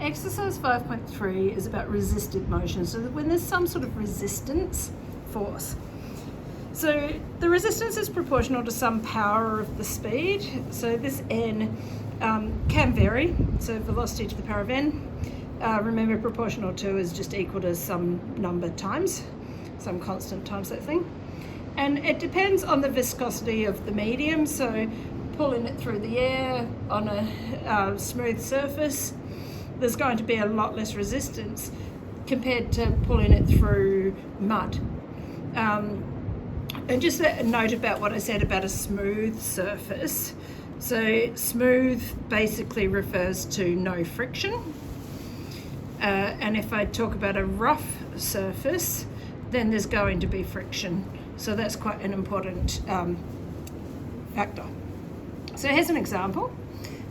exercise 5.3 is about resisted motion, so that when there's some sort of resistance force. So the resistance is proportional to some power of the speed. So this n can vary, so velocity to the power of n. Remember, proportional to is just equal to some number times, some constant times that thing. And it depends on the viscosity of the medium, so pulling it through the air on a smooth surface, there's going to be a lot less resistance compared to pulling it through mud. And just a note about what I said about a smooth surface. So smooth basically refers to no friction. And if I talk about a rough surface, then there's going to be friction. So that's quite an important factor. So here's an example.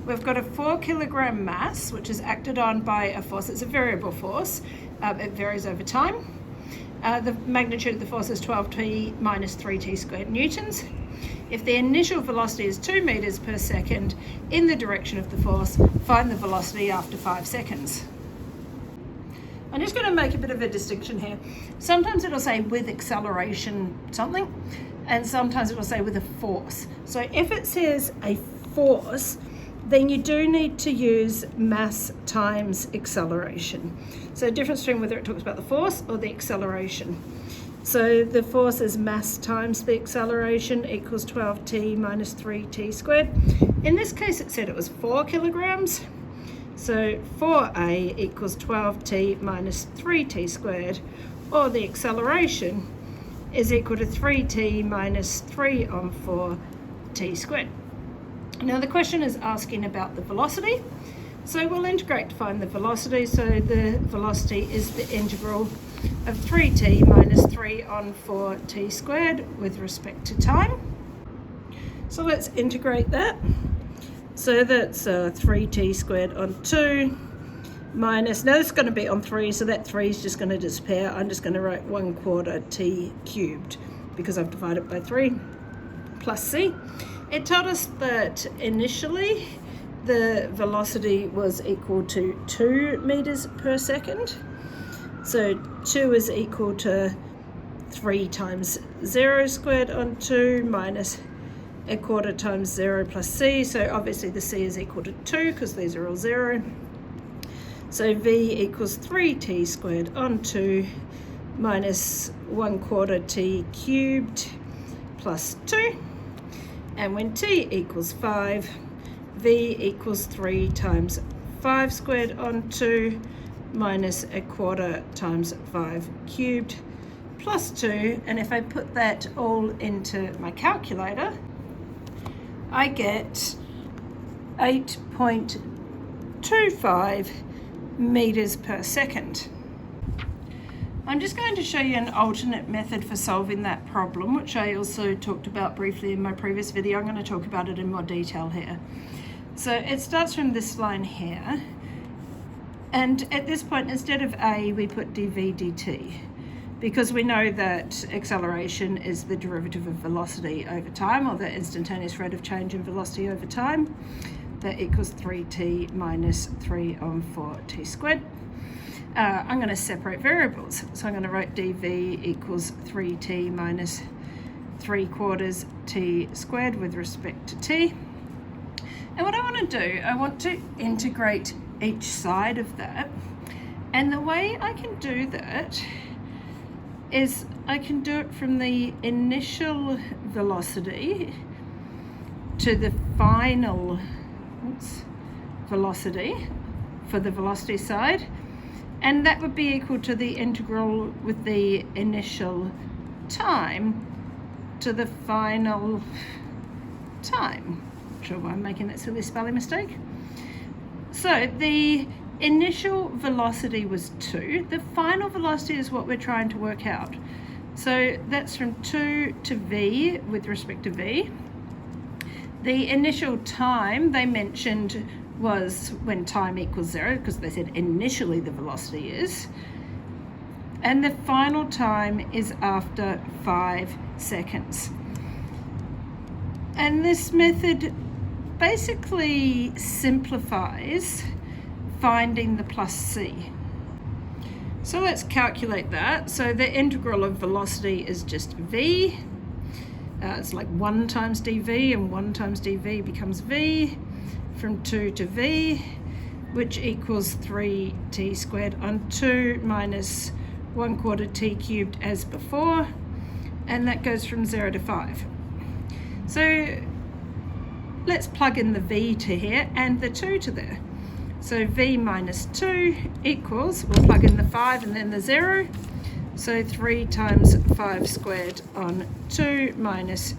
We've got a 4 kilogram mass, which is acted on by a force. It's a variable force. It varies over time. The magnitude of the force is 12t minus 3t squared newtons. If the initial velocity is 2 meters per second in the direction of the force, find the velocity after 5 seconds. I'm just going to make a bit of a distinction here. Sometimes it'll say with acceleration something, and sometimes it will say with a force. So if it says a force, then you do need to use mass times acceleration. So difference between whether it talks about the force or the acceleration. So the force is mass times the acceleration equals 12t minus 3t squared. In this case, it said it was 4 kilograms. So 4a equals 12t minus 3t squared, or the acceleration is equal to 3t minus 3 on 4t squared. Now the question is asking about the velocity. So we'll integrate to find the velocity. So the velocity is the integral of 3t minus 3 on 4t squared with respect to time. So let's integrate that. So that's 3t squared on 2 minus, now this is going to be on 3, so that 3 is just going to disappear. I'm just going to write 1/4 t cubed because I've divided by 3 plus c. It told us that initially the velocity was equal to 2 meters per second. So 2 is equal to 3 times 0 squared on 2 minus 1/4 times 0 plus c. So obviously the c is equal to 2 because these are all 0. So v equals 3t squared on 2 minus 1/4 t cubed plus 2. And when t equals 5, v equals 3 times 5 squared on 2 minus 1/4 times 5 cubed plus 2. And if I put that all into my calculator, I get 8.25 meters per second. I'm just going to show you an alternate method for solving that problem, which I also talked about briefly in my previous video. I'm going to talk about it in more detail here. So it starts from this line here, and at this point, instead of a, we put dv dt, because we know that acceleration is the derivative of velocity over time, or the instantaneous rate of change in velocity over time. That equals 3t minus 3 on 4t squared. I'm going to separate variables. So I'm going to write dv equals 3t minus 3/4 t squared with respect to t. And what I want to do, I want to integrate each side of that. And the way I can do that is I can do it from the initial velocity to the final velocity for the velocity side, and that would be equal to the integral with the initial time to the final time. Not sure why I'm making that silly spelling mistake. So the initial velocity was 2. The final velocity is what we're trying to work out. So that's from 2 to v with respect to v. The initial time they mentioned was when time equals 0, because they said initially the velocity is. And the final time is after 5 seconds. And this method basically simplifies finding the plus c. So let's calculate that. So the integral of velocity is just v. It's like 1 times dv, and 1 times dv becomes v from 2 to v, which equals 3t squared on 2 minus 1/4 t cubed as before, and that goes from 0 to 5. So let's plug in the v to here and the 2 to there. So v minus 2 equals, we'll plug in the 5 and then the 0, so 3 times 5 squared on 2 minus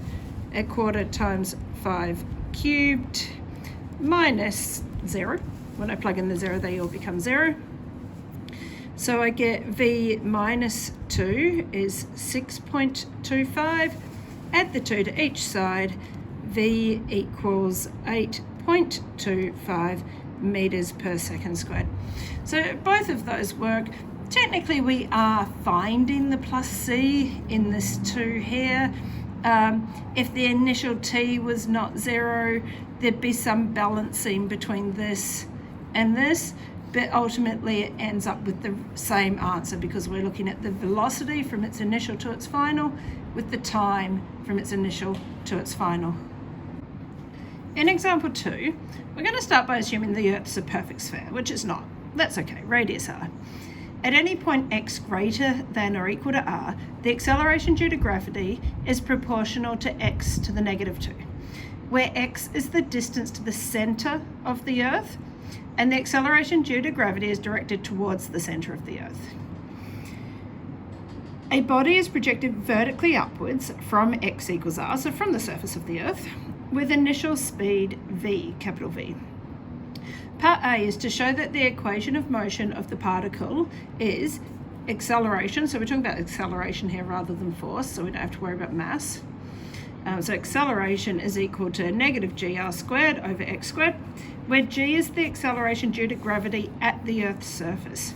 1/4 times 5 cubed minus 0. When I plug in the 0, they all become 0. So I get v minus 2 is 6.25. Add the 2 to each side, v equals 8.25 meters per second squared. So both of those work. Technically we are finding the plus c in this 2 here. If the initial t was not 0, there'd be some balancing between this and this, but ultimately it ends up with the same answer because we're looking at the velocity from its initial to its final with the time from its initial to its final. In example 2, we're going to start by assuming the Earth's a perfect sphere, which it's not. That's okay, radius r. At any point x greater than or equal to r, the acceleration due to gravity is proportional to x to the negative 2, where x is the distance to the centre of the Earth, and the acceleration due to gravity is directed towards the centre of the Earth. A body is projected vertically upwards from x equals r, so from the surface of the Earth, with initial speed v, capital V. Part A is to show that the equation of motion of the particle is acceleration, so we're talking about acceleration here rather than force, so we don't have to worry about mass. So acceleration is equal to negative gr squared over x squared, where g is the acceleration due to gravity at the Earth's surface.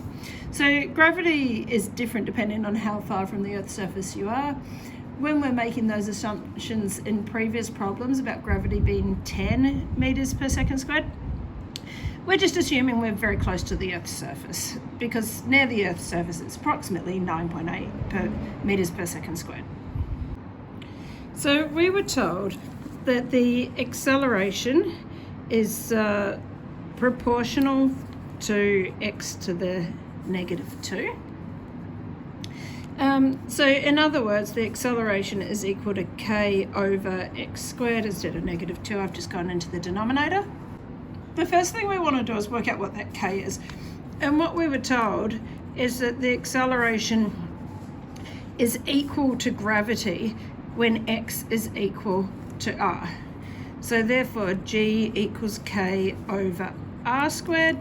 So gravity is different depending on how far from the Earth's surface you are. When we're making those assumptions in previous problems about gravity being 10 meters per second squared, we're just assuming we're very close to the Earth's surface, because near the Earth's surface it's approximately 9.8 meters per second squared. So we were told that the acceleration is proportional to x to the negative 2. So in other words, the acceleration is equal to k over x squared instead of negative 2. I've just gone into the denominator. The first thing we want to do is work out what that k is. And what we were told is that the acceleration is equal to gravity when x is equal to r. So therefore g equals k over r squared.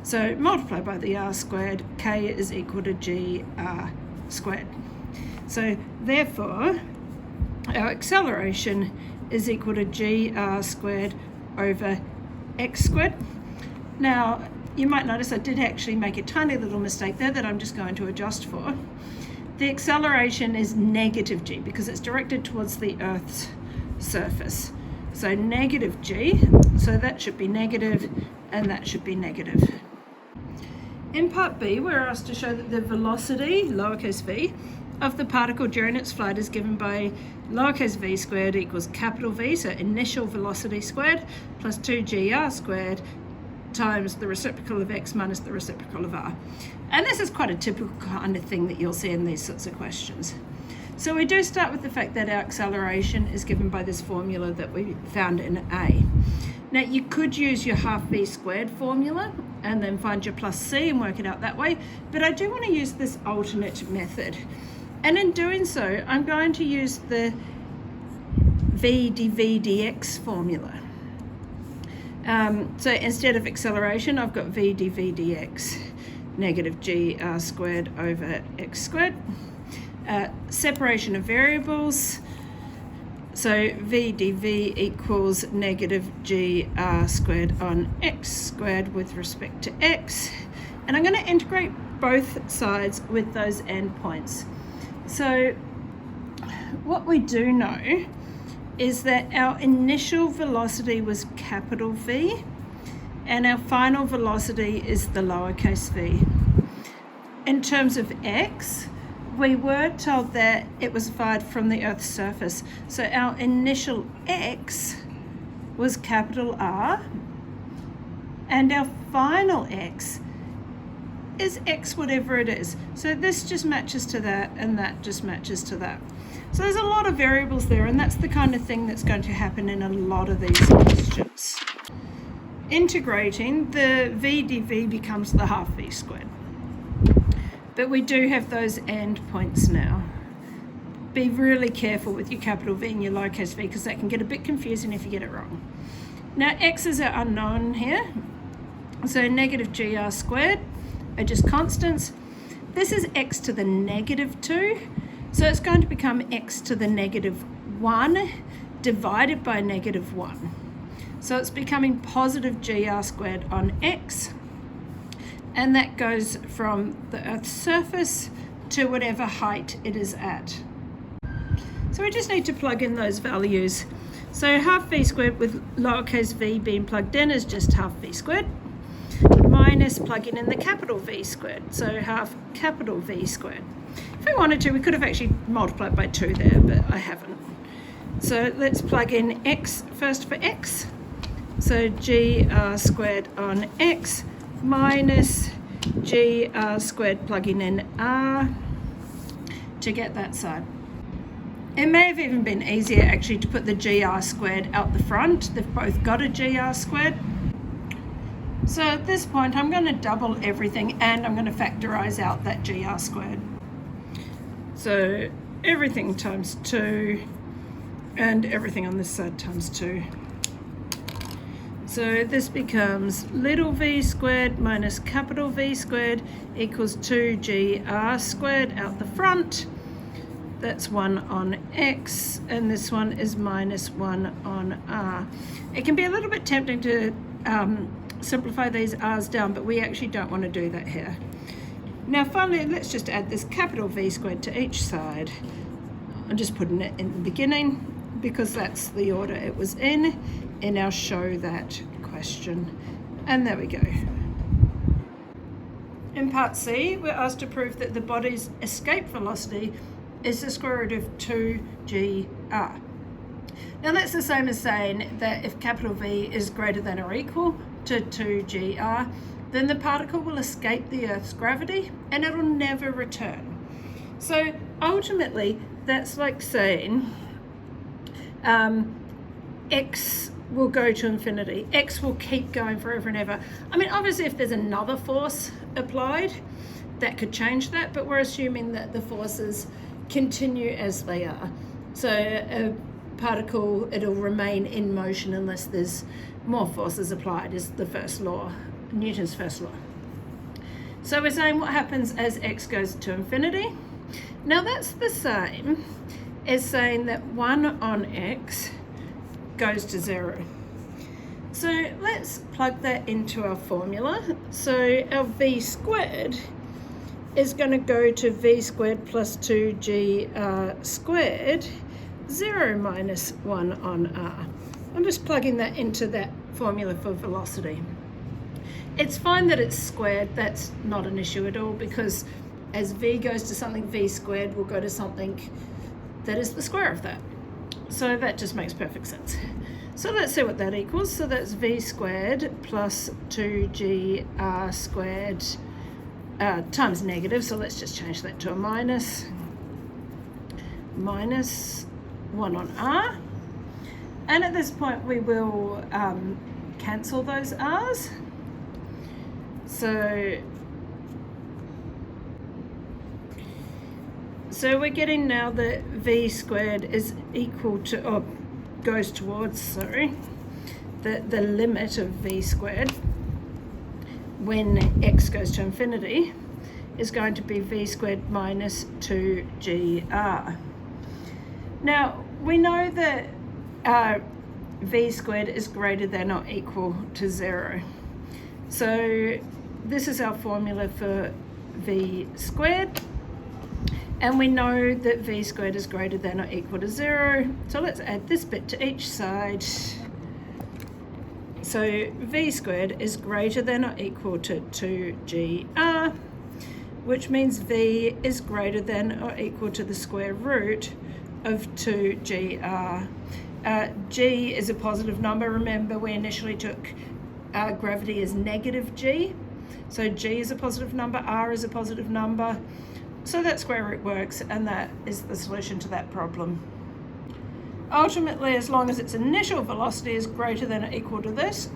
So multiply by the r squared, k is equal to g r squared. So therefore our acceleration is equal to g r squared over x squared. Now you might notice I did actually make a tiny little mistake there that I'm just going to adjust for. The acceleration is negative g because it's directed towards the Earth's surface. So negative g, so that should be negative and that should be negative. In part B, we're asked to show that the velocity, lowercase v, of the particle during its flight is given by lowercase v squared equals capital V, so initial velocity squared, plus 2gr squared times the reciprocal of x minus the reciprocal of r. And this is quite a typical kind of thing that you'll see in these sorts of questions. So we do start with the fact that our acceleration is given by this formula that we found in A. Now you could use your half v squared formula and then find your plus c and work it out that way, but I do want to use this alternate method. And in doing so, I'm going to use the v dv dx formula. So instead of acceleration, I've got v dv dx, negative g r squared over x squared. Separation of variables, so v dv equals negative g r squared on x squared with respect to x, and I'm going to integrate both sides with those endpoints. So what we do know is that our initial velocity was capital V, and our final velocity is the lowercase v. In terms of x, we were told that it was fired from the Earth's surface. So our initial x was capital R, and our final x is x whatever it is. So this just matches to that, and that just matches to that. So there's a lot of variables there, and that's the kind of thing that's going to happen in a lot of these questions. Integrating, the v dv becomes the half v squared. But we do have those end points now. Be really careful with your capital V and your lowercase v, because that can get a bit confusing if you get it wrong. Now x is our unknown here. So negative gr squared are just constants. This is x to the negative 2. So it's going to become x to the negative 1 divided by negative 1. So it's becoming positive gr squared on x. And that goes from the Earth's surface to whatever height it is at. So we just need to plug in those values. So half v squared with lowercase v being plugged in is just half v squared, minus plugging in the capital V squared, so half capital V squared. If we wanted to, we could have actually multiplied by 2 there, but I haven't. So let's plug in x first for x. So gr squared on x minus gr squared, plugging in r to get that side. It may have even been easier actually to put the gr squared out the front. They've both got a gr squared. So at this point I'm going to double everything, and I'm going to factorize out that gr squared. So everything times 2 and everything on this side times 2. So this becomes little v squared minus capital V squared equals 2gr squared out the front. That's 1 on x, and this one is minus 1 on r. It can be a little bit tempting to simplify these r's down, but we actually don't want to do that here. Now finally, let's just add this capital V squared to each side. I'm just putting it in the beginning because that's the order it was in our show that question. And there we go. In part C, we're asked to prove that the body's escape velocity is the square root of 2gr. Now that's the same as saying that if capital V is greater than or equal to 2gr, then the particle will escape the Earth's gravity and it'll never return. So ultimately, that's like saying x will go to infinity. X will keep going forever and ever. I mean, obviously if there's another force applied, that could change that, but we're assuming that the forces continue as they are. So a particle, it'll remain in motion unless there's more forces applied, is the first law, Newton's first law. So we're saying what happens as x goes to infinity. Now that's the same as saying that 1 on x goes to 0. So let's plug that into our formula. So our v squared is going to go to v squared plus 2gr squared, 0 minus 1 on r. I'm just plugging that into that formula for velocity. It's fine that it's squared, that's not an issue at all, because as v goes to something, v squared will go to something that is the square of that. So that just makes perfect sense. So let's see what that equals. So that's v squared plus 2gr squared times negative, so let's just change that to a minus 1 on r. And at this point we will cancel those r's. So we're getting now that v squared is equal to, or goes towards, the limit of v squared when x goes to infinity is going to be v squared minus 2gr. Now we know that v squared is greater than or equal to 0. So this is our formula for v squared. And we know that v squared is greater than or equal to 0. So let's add this bit to each side. So v squared is greater than or equal to 2gr, which means v is greater than or equal to the square root of 2gr. G is a positive number. Remember, we initially took gravity as negative g. So g is a positive number, r is a positive number. So that square root works, and that is the solution to that problem. Ultimately, as long as its initial velocity is greater than or equal to this,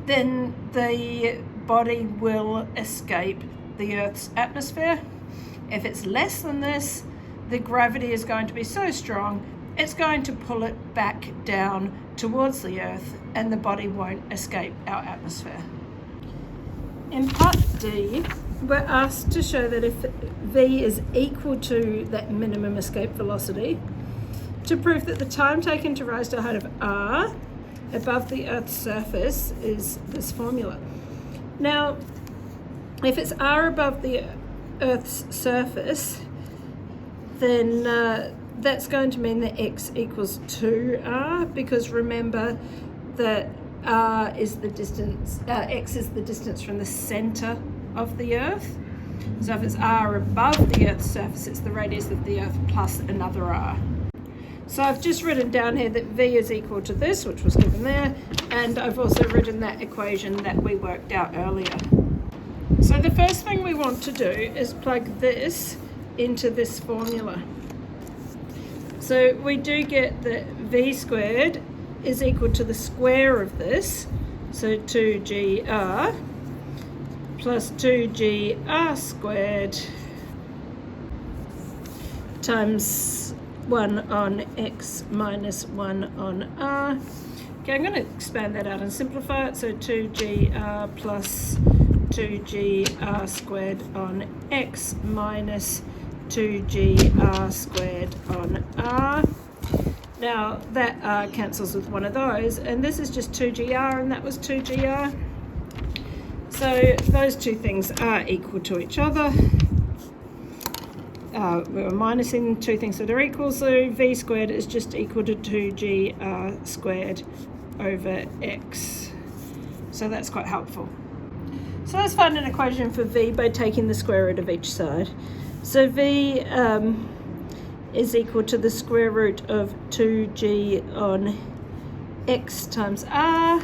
then the body will escape the Earth's atmosphere. If it's less than this, the gravity is going to be so strong, it's going to pull it back down towards the Earth, and the body won't escape our atmosphere. In part D, we're asked to show that if v is equal to that minimum escape velocity, to prove that the time taken to rise to a height of r above the Earth's surface is this formula. Now, if it's r above the Earth's surface, then that's going to mean that x equals 2r, because remember that r is the distance, x is the distance from the center of the Earth. So if it's r above the Earth's surface, it's the radius of the Earth plus another r. So I've just written down here that v is equal to this, which was given there, and I've also written that equation that we worked out earlier. So the first thing we want to do is plug this into this formula. So we do get that v squared is equal to the square of this, so 2gr plus 2gr squared times 1 on x minus 1 on r. Okay, I'm going to expand that out and simplify it. So 2gr plus 2gr squared on x minus 2gr squared on r. Now that r cancels with one of those, and this is just 2gr and that was 2gr. So those two things are equal to each other. We're minusing two things that are equal, so v squared is just equal to 2gr squared over x. So that's quite helpful. So let's find an equation for v by taking the square root of each side. So v is equal to the square root of 2g on x times r.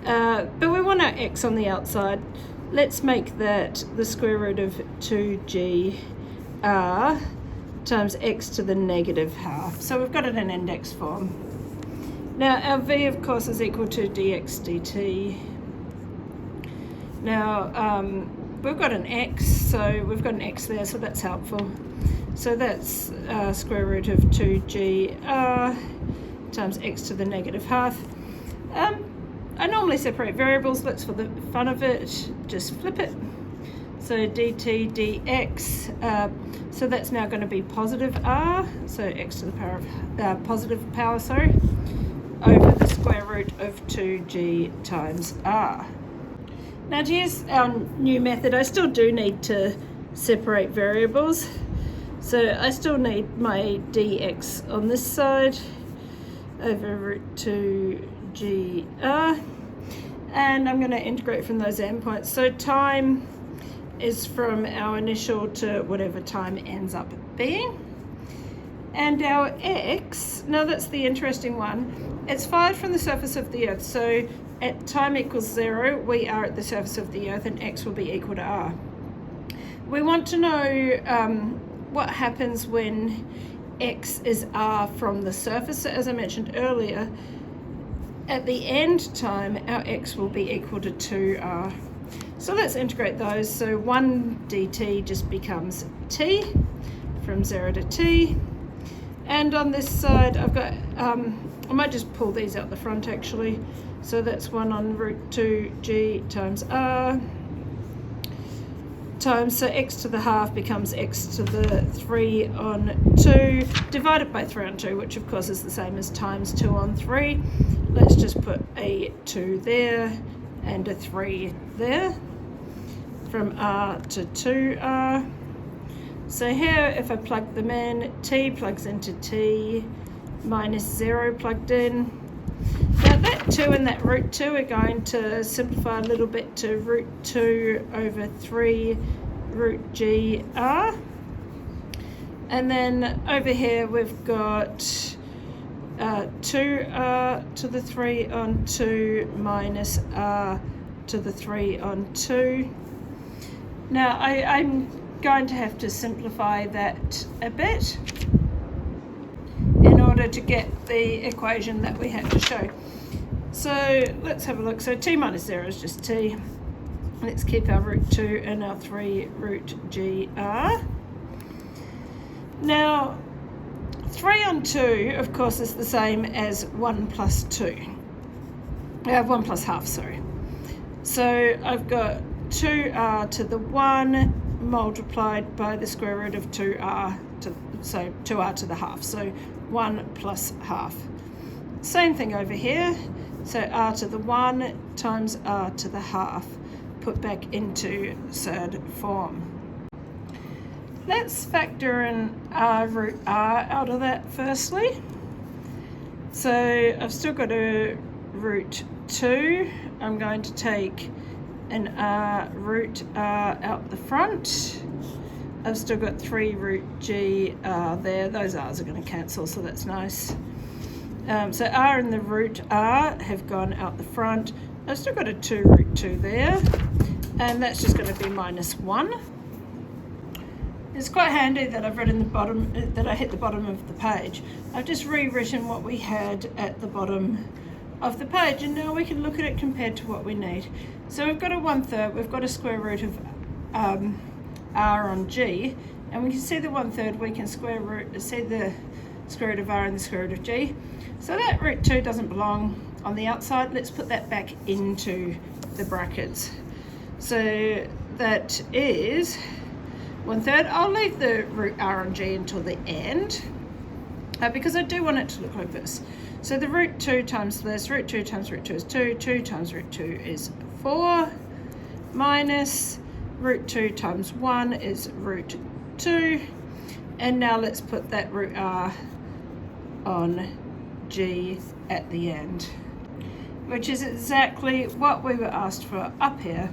But we want our x on the outside. Let's make that the square root of 2gr times x to the negative half. So we've got it in index form. Now our v, of course, is equal to dx dt. Now we've got an x, so we've got an x there, so that's helpful. So that's square root of 2gr times x to the negative half. I normally separate variables. Let's, for the fun of it, just flip it. So dt dx, so that's now going to be positive r, so x to the power of positive power, over the square root of 2g times r. Now to use our new method, I still do need to separate variables. So I still need my dx on this side over root 2gr, and I'm going to integrate from those endpoints. So time is from our initial to whatever time ends up being. And our x, now that's the interesting one, it's fired from the surface of the Earth. So at time equals 0, we are at the surface of the Earth, and x will be equal to r. We want to know what happens when x is r from the surface. So as I mentioned earlier, at the end time, our x will be equal to 2r. So let's integrate those. So 1 dt just becomes t from 0 to t. And on this side, I've got, I might just pull these out the front actually. So that's 1 on root 2g times r times, so x to the half becomes x to the 3 on 2 divided by 3 on 2, which of course is the same as times 2 on 3. Let's just put a 2 there and a 3 there, from r to 2r. So here, if I plug them in, t plugs into t, minus 0 plugged in. Now root 2 and that root 2 are going to simplify a little bit to root 2 over 3 root g r. And then over here we've got 2r to the 3 on 2 minus r to the 3 on 2. Now I'm going to have to simplify that a bit in order to get the equation that we have to show. So let's have a look. So t minus 0 is just t. Let's keep our root 2 and our 3 root g r. Now 3 on 2 of course is the same as 1 plus 2. 1 plus half, sorry. So I've got 2r to the 1 multiplied by the square root of 2r, so 2r to the half, so 1 plus half. Same thing over here, so r to the 1 times r to the half, put back into surd form. Let's factor in r root r out of that firstly. So I've still got a root 2. I'm going to take an r root r out the front. I've still got 3 root g r there. Those r's are going to cancel, so that's nice. So r and the root r have gone out the front. I've still got a 2 root 2 there, and that's just going to be minus 1. It's quite handy that I've written the bottom, that I hit the bottom of the page. I've just rewritten what we had at the bottom of the page, and now we can look at it compared to what we need. So we've got a 1/3, we've got a square root of r on g, and we can see the 1/3, we can see the square root of r and the square root of g. So that root 2 doesn't belong on the outside. Let's put that back into the brackets. So that is 1/3. I'll leave the root r on g until the end because I do want it to look like this. So the root 2 times this, root 2 times root 2 is 2, 2 times root 2 is 4, minus root 2 times 1 is root 2, and now let's put that root r on g at the end, which is exactly what we were asked for up here.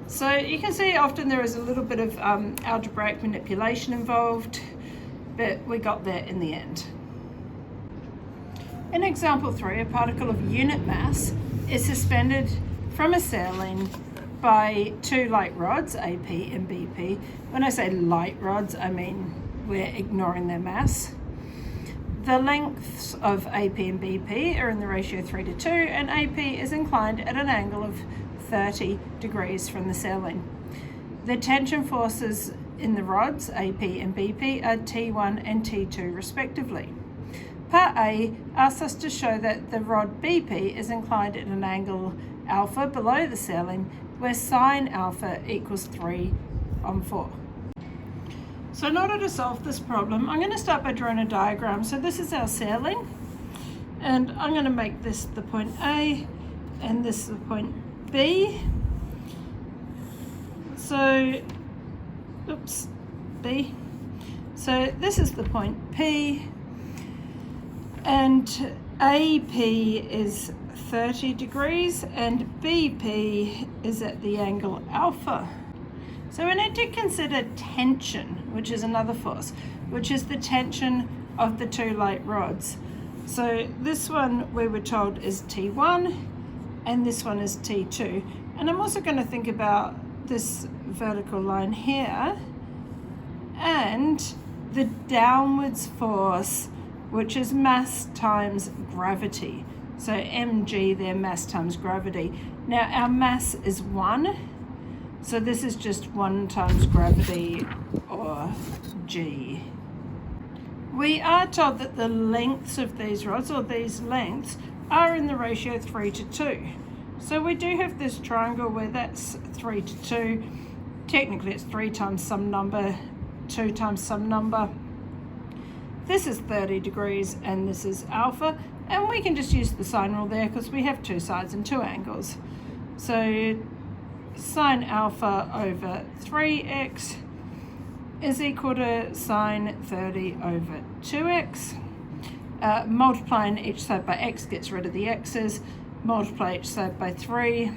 So you can see often there is a little bit of algebraic manipulation involved, but we got there in the end. In example 3, a particle of unit mass is suspended from a ceiling by 2 light rods, AP and BP. When I say light rods, I mean we're ignoring their mass. The lengths of AP and BP are in the ratio 3:2, and AP is inclined at an angle of 30 degrees from the ceiling. The tension forces in the rods, AP and BP, are T1 and T2 respectively. Part A asks us to show that the rod BP is inclined at an angle alpha below the ceiling, where sine alpha equals 3/4. So in order to solve this problem, I'm going to start by drawing a diagram. So this is our ceiling, and I'm going to make this the point A, and this is the point B. So, oops, B. So this is the point P, and AP is 30 degrees and BP is at the angle alpha. So we need to consider tension, which is another force, which is the tension of the 2 light rods. So this one we were told is T1 and this one is T2. And I'm also going to think about this vertical line here and the downwards force, which is mass times gravity. So mg there, mass times gravity. Now our mass is 1, so this is just 1 times gravity, or g. We are told that the lengths of these rods, or these lengths, are in the ratio 3:2. So we do have this triangle where that's 3:2. Technically it's 3 times some number, 2 times some number. This is 30 degrees and this is alpha, and we can just use the sine rule there because we have 2 sides and 2 angles. So sine alpha over 3x is equal to sine 30 over 2x. Multiplying each side by x gets rid of the x's. Multiply each side by 3.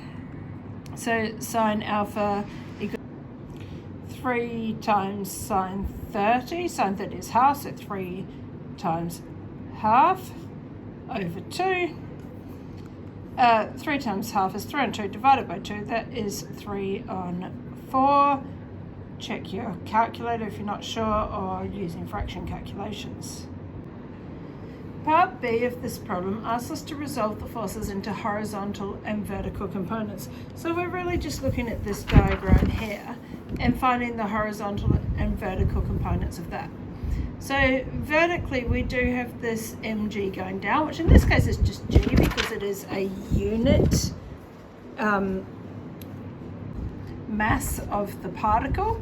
So sine alpha equals 3 times sine 30. Sine 30 is half, so 3 times half over 2. 3 times half is 3 on 2 divided by 2. That is 3 on 4. Check your calculator if you're not sure, or using fraction calculations. Part B of this problem asks us to resolve the forces into horizontal and vertical components. So we're really just looking at this diagram here and finding the horizontal and vertical components of that. So vertically we do have this mg going down, which in this case is just g because it is a unit mass of the particle.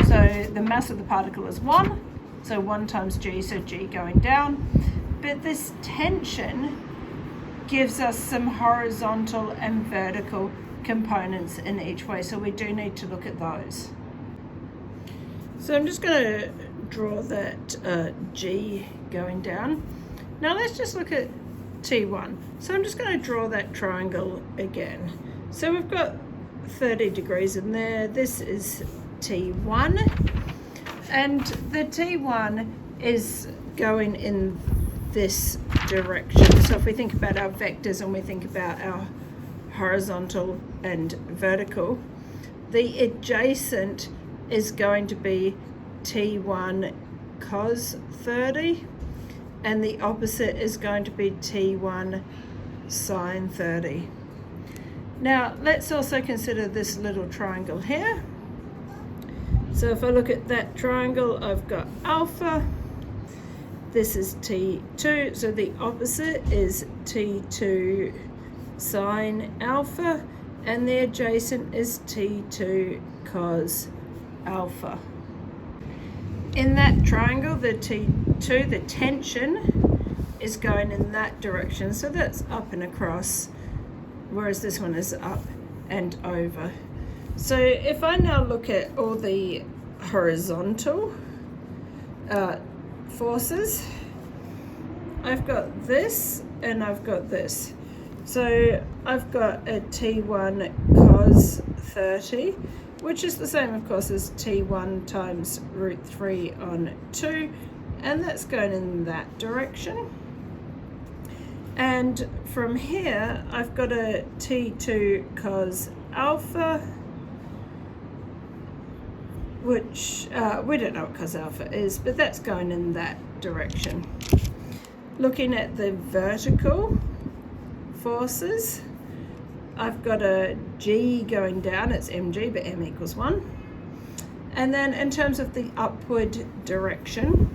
So the mass of the particle is 1, so 1 times g, so g going down. But this tension gives us some horizontal and vertical components in each way, so we do need to look at those. So I'm just going to draw that G going down. Now let's just look at T1. So I'm just going to draw that triangle again. So we've got 30 degrees in there. This is T1, and the T1 is going in this direction. So if we think about our vectors and we think about our horizontal and vertical, the adjacent is going to be T1 cos 30, and the opposite is going to be T1 sine 30. Now let's also consider this little triangle here. So if I look at that triangle, I've got alpha. This is T2, so the opposite is T2 sine alpha, and the adjacent is T2 cos alpha. In that triangle, the T2, the tension is going in that direction, so that's up and across, whereas this one is up and over. So if I now look at all the horizontal forces, I've got this and I've got this. So I've got a T1 cos 30, which is the same of course as T1 times root 3 on 2, and that's going in that direction. And from here I've got a T2 cos alpha, which we don't know what cos alpha is, but that's going in that direction. Looking at the vertical forces, I've got a G going down, it's mg, but m equals 1. And then in terms of the upward direction,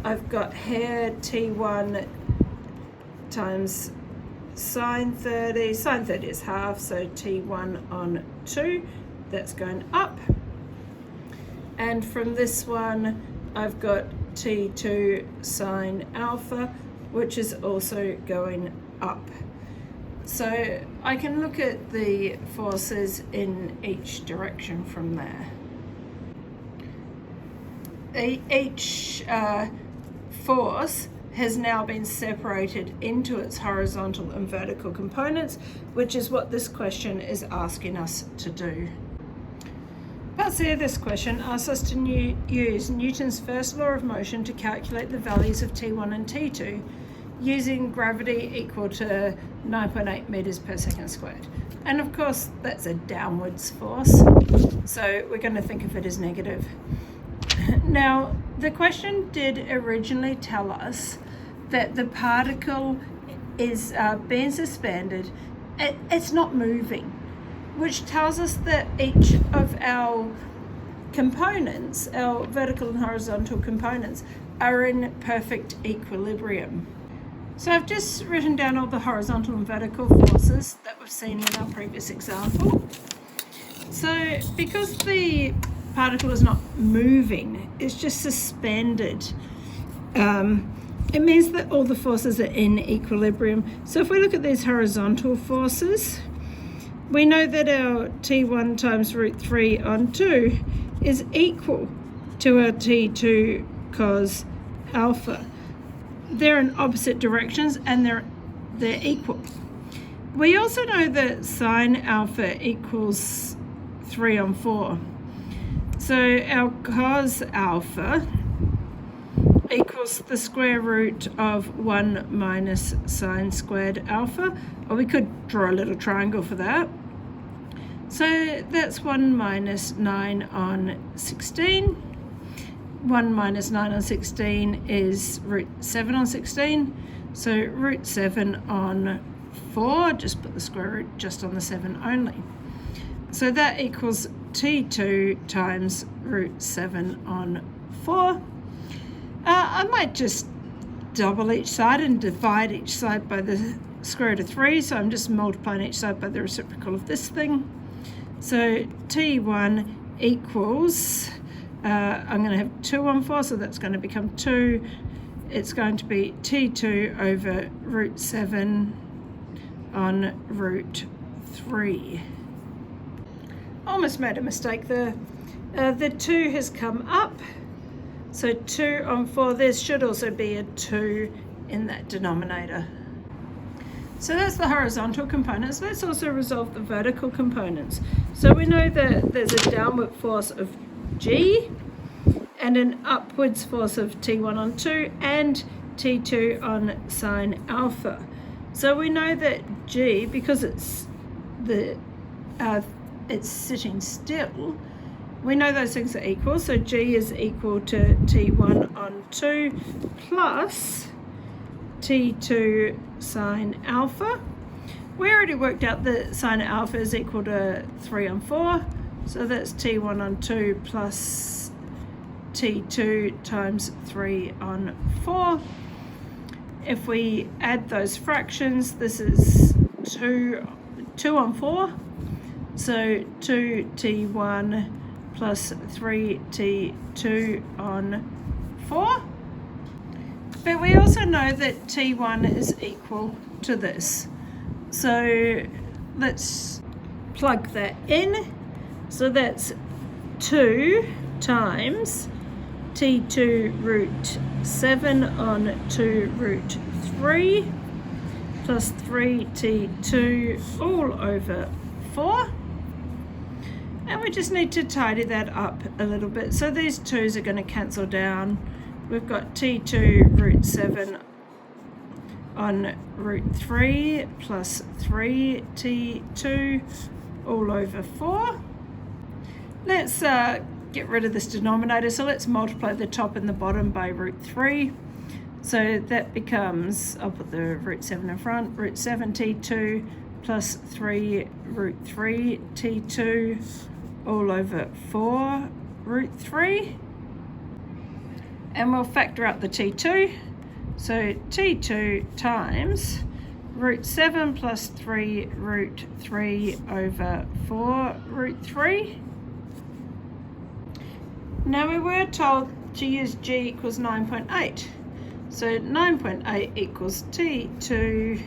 I've got here T1 times sine 30. Sine 30 is half, so T1 on 2, that's going up. And from this one, I've got T2 sine alpha, which is also going up. So I can look at the forces in each direction from there. Each force has now been separated into its horizontal and vertical components, which is what this question is asking us to do. Part C of this question asks us to use Newton's first law of motion to calculate the values of T1 and T2 using gravity equal to 9.8 meters per second squared. And of course, that's a downwards force, so we're going to think of it as negative. Now, the question did originally tell us that the particle is being suspended. It's not moving, which tells us that each of our components, our vertical and horizontal components, are in perfect equilibrium. So I've just written down all the horizontal and vertical forces that we've seen in our previous example. So because the particle is not moving, it's just suspended, it means that all the forces are in equilibrium. So if we look at these horizontal forces, we know that our T1 times root 3 on 2 is equal to our T2 cos alpha. they're in opposite directions and they're equal. We also know that sine alpha equals 3 on 4. So our cos alpha equals the square root of 1 minus sine squared alpha. Or we could draw a little triangle for that. So that's 1 minus 9 on 16. 1 minus 9 on 16 is root 7 on 16. So root 7 on 4, just put the square root just on the 7 only. So that equals T2 times root 7 on 4. I might just double each side and divide each side by the square root of 3. So I'm just multiplying each side by the reciprocal of this thing. So T1 equals, I'm going to have 2 on 4, so that's going to become 2. It's going to be T2 over root 7 on root 3. Almost made a mistake there. The 2 has come up. So 2 on 4, there should also be a 2 in that denominator. So that's the horizontal components. Let's also resolve the vertical components. So we know that there's a downward force of G and an upwards force of T1 on 2 and T2 on sine alpha. So we know that G, because it's sitting still, we know those things are equal. So G is equal to T1 on 2 plus T2 sine alpha. We already worked out that sine alpha is equal to 3 on 4. So that's T1 on 2 plus T2 times 3 on 4. If we add those fractions, this is 2 on 4. So 2T1 plus 3T2 on 4. But we also know that T1 is equal to this. So let's plug that in. So that's 2 times T2 root 7 on 2 root 3 plus 3T2 all over 4. And we just need to tidy that up a little bit. So these 2's are going to cancel down. We've got T2 root 7 on root 3 plus 3T2 all over 4. Let's get rid of this denominator. So let's multiply the top and the bottom by root 3. So that becomes, I'll put the root 7 in front, root 7T2 plus 3 root 3T2 all over 4 root 3. And we'll factor out the T2. So T2 times root 7 plus 3 root 3 over 4 root 3. Now we were told to use G equals 9.8. So 9.8 equals T2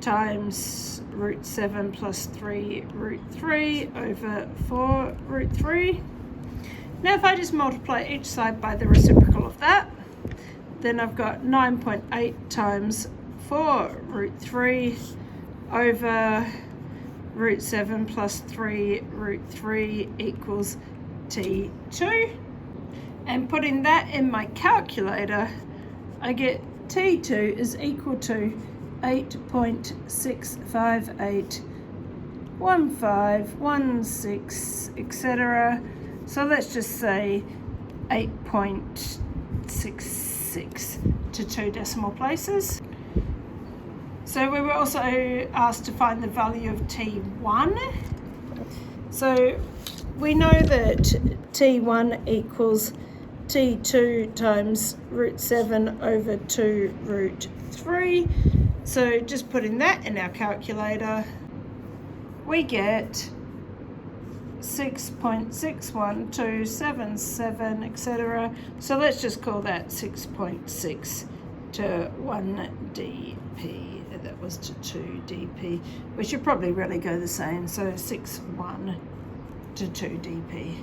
times root 7 plus 3 root 3 over 4 root 3. Now if I just multiply each side by the reciprocal of that, then I've got 9.8 times 4 root 3 over root 7 plus 3 root 3 equals T2. And putting that in my calculator, I get T2 is equal to 8.6581516, etc. So let's just say 8.66 to 2 decimal places. So we were also asked to find the value of T1. So we know that T1 equals T2 times root 7 over 2 root 3. So just putting that in our calculator, we get 6.61277, etc. So let's just call that 6.6 to 1 dp. That was to 2 dp. We should probably really go the same. So 6.1 to 2 dp.